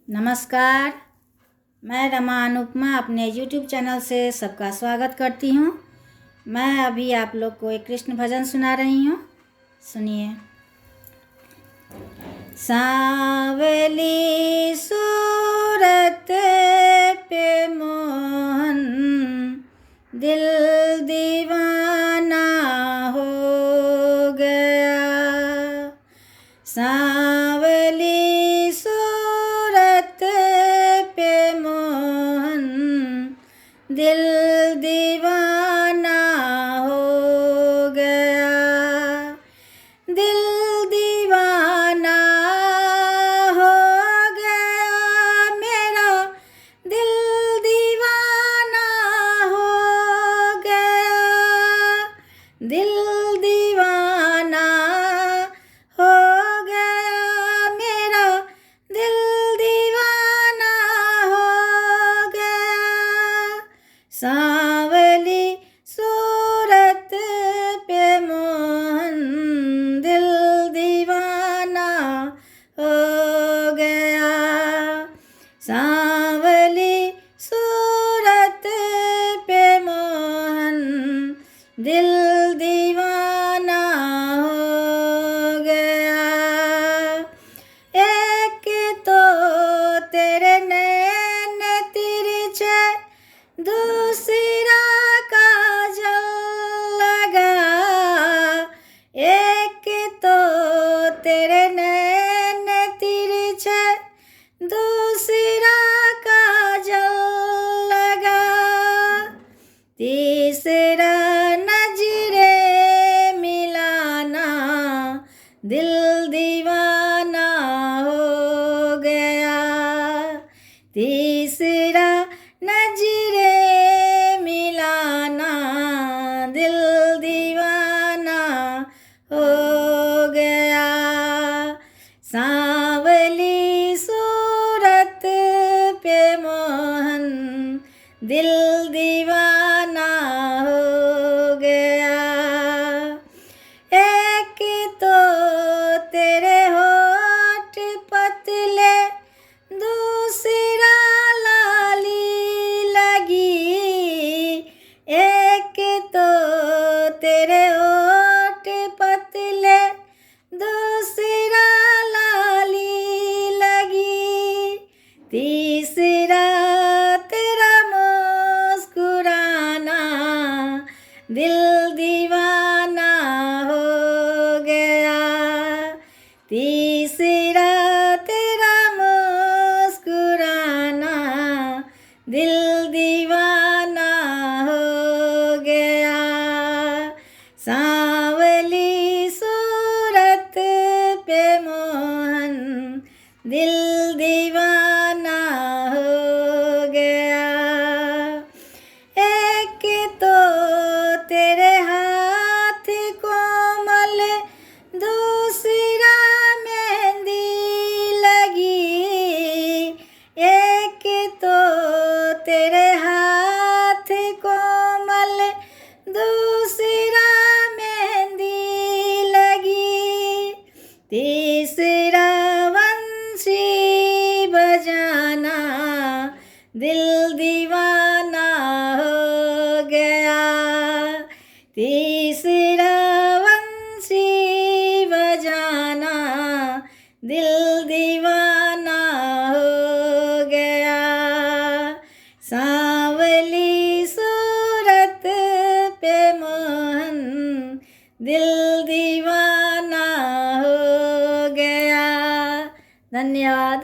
नमस्कार। मैं रमा अनुपमा अपने YouTube चैनल से सबका स्वागत करती हूँ। मैं अभी आप लोग को एक कृष्ण भजन सुना रही हूँ, सुनिए। सांवली सूरत पे मोहन दिल दीवाना हो गया। सांवली सूरत पे मोहन दिल दीवाना हो गया। दिल दीवाना हो गया मेरा, दिल दीवाना हो गया। दिल दीवाना हो गया मेरा, दिल दीवाना हो गया। सांवली सूरत पे मोहन दिल दीवाना हो गया। सांवली सूरत पे मोहन दिल दीवाना हो गया। एक तो तेरे नैन तिरछे, दूसरा काजल लगा। एक तो तेरे नैन तिरछे, दूसरा काजल लगा। तीसरा नजरे मिलाना दिल दीवाना हो गया। तीसरा नजरे मिलाना दिल दीवाना हो गया। सांवली सूरत पे मोहन दिल दीवाना हो गया। एक तो तेरे होठ पतले, दूसरा लाली लगी। एक तो तेरे होठ पतले, दूसरा लाली लगी। तीसरा तेरा मुस्कुराना दिल दीवाना हो गया। तीसरा तेरा मुस्कुराना दिल दीवाना हो गया। सांवली सूरत पे मोहन दिल दीवाना हो गया। एक तो तेरे हाथ कोमल, दूसरा मेहंदी लगी। एक तो तेरे हाथ कोमल, दूसरा मेहंदी लगी। तीसरा बंसी बजाना दिल दीवाना हो गया। तीसरा बंसी बजाना दिल दीवाना हो गया। सांवली सूरत पे मोहन दिल दीवाना हो गया। धन्यवाद।